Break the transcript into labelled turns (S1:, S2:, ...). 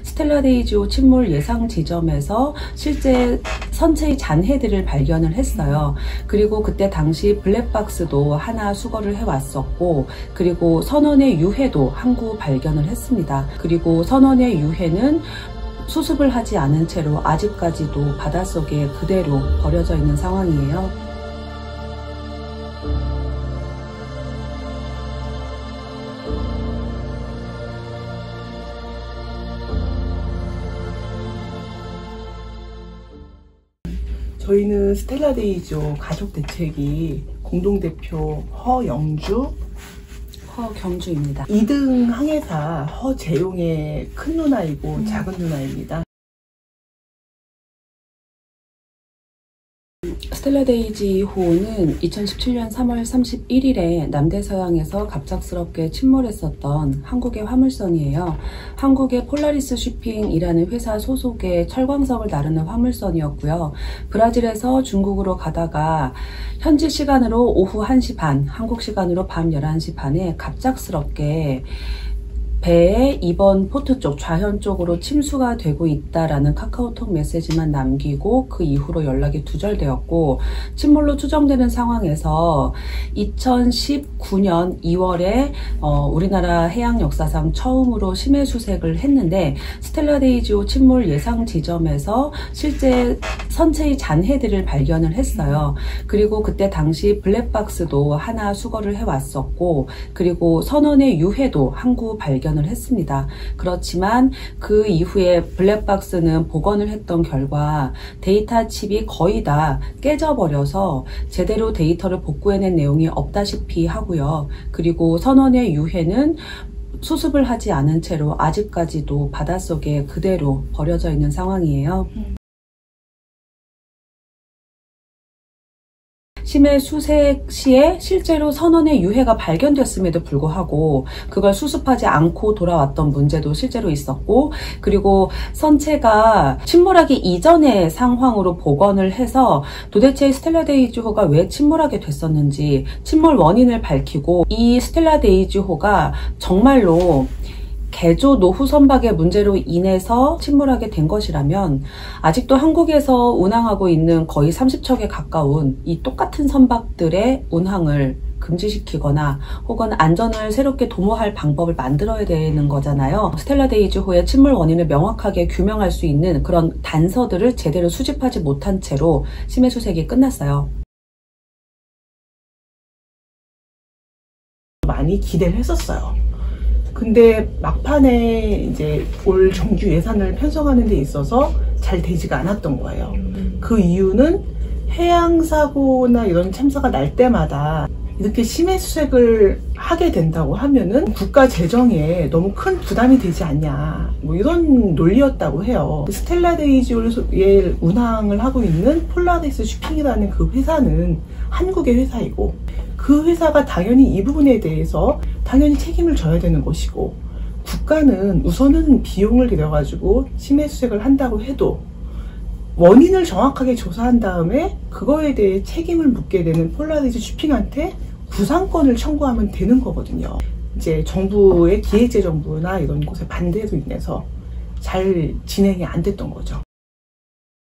S1: 스텔라데이지호 침몰 예상 지점에서 실제 선체의 잔해들을 발견을 했어요. 그리고 그때 당시 블랙박스도 하나 수거를 해왔었고, 그리고 선원의 유해도 한 구 발견을 했습니다. 그리고 선원의 유해는 수습을 하지 않은 채로 아직까지도 바닷속에 그대로 버려져 있는 상황이에요.
S2: 저희는 스텔라데이지호 가족대책위 공동대표 허영주,
S1: 허경주입니다.
S2: 2등 항해사 허재용의 큰 누나이고 작은 누나입니다.
S1: 스텔라데이지호는 2017년 3월 31일에 남대서양에서 갑작스럽게 침몰했었던 한국의 화물선이에요. 한국의 폴라리스 쉬핑이라는 회사 소속의 철광석을 나르는 화물선이었고요. 브라질에서 중국으로 가다가 현지 시간으로 오후 1시 반, 한국 시간으로 밤 11시 반에 갑작스럽게 배의 2번 포트 쪽 좌현 쪽으로 침수가 되고 있다라는 카카오톡 메시지만 남기고 그 이후로 연락이 두절되었고, 침몰로 추정되는 상황에서 2019년 2월에 우리나라 해양 역사상 처음으로 심해 수색을 했는데, 스텔라데이지호 침몰 예상 지점에서 실제 선체의 잔해들을 발견을 했어요. 그리고 그때 당시 블랙박스도 하나 수거를 해왔었고, 그리고 선원의 유해도 한 구 발견을 했습니다. 그렇지만 그 이후에 블랙박스는 복원을 했던 결과 데이터 칩이 거의 다 깨져버려서 제대로 데이터를 복구해낸 내용이 없다시피 하고요. 그리고 선원의 유해는 수습을 하지 않은 채로 아직까지도 바닷속에 그대로 버려져 있는 상황이에요. 심해 수색 시에 실제로 선원의 유해가 발견됐음에도 불구하고 그걸 수습하지 않고 돌아왔던 문제도 실제로 있었고, 그리고 선체가 침몰하기 이전의 상황으로 복원을 해서 도대체 스텔라데이지호가 왜 침몰하게 됐었는지 침몰 원인을 밝히고, 이 스텔라데이지호가 정말로 개조 노후 선박의 문제로 인해서 침몰하게 된 것이라면 아직도 한국에서 운항하고 있는 거의 30척에 가까운 이 똑같은 선박들의 운항을 금지시키거나 혹은 안전을 새롭게 도모할 방법을 만들어야 되는 거잖아요. 스텔라데이지호의 침몰 원인을 명확하게 규명할 수 있는 그런 단서들을 제대로 수집하지 못한 채로 심해 수색이 끝났어요.
S2: 많이 기대를 했었어요. 근데 막판에 이제 올 정규 예산을 편성하는 데 있어서 잘 되지가 않았던 거예요. 그 이유는 해양사고나 이런 참사가 날 때마다 이렇게 심해 수색을 하게 된다고 하면은 국가 재정에 너무 큰 부담이 되지 않냐, 뭐 이런 논리였다고 해요. 스텔라데이지호의 운항을 하고 있는 폴라리스 쉬핑이라는 그 회사는 한국의 회사이고, 그 회사가 당연히 이 부분에 대해서 당연히 책임을 져야 되는 것이고, 국가는 우선은 비용을 들여가지고 심해 수색을 한다고 해도 원인을 정확하게 조사한 다음에 그거에 대해 책임을 묻게 되는 폴라리스 쉬핑한테 구상권을 청구하면 되는 거거든요. 이제 정부의 기획재정부나 이런 곳의 반대로 인해서 잘 진행이 안 됐던 거죠.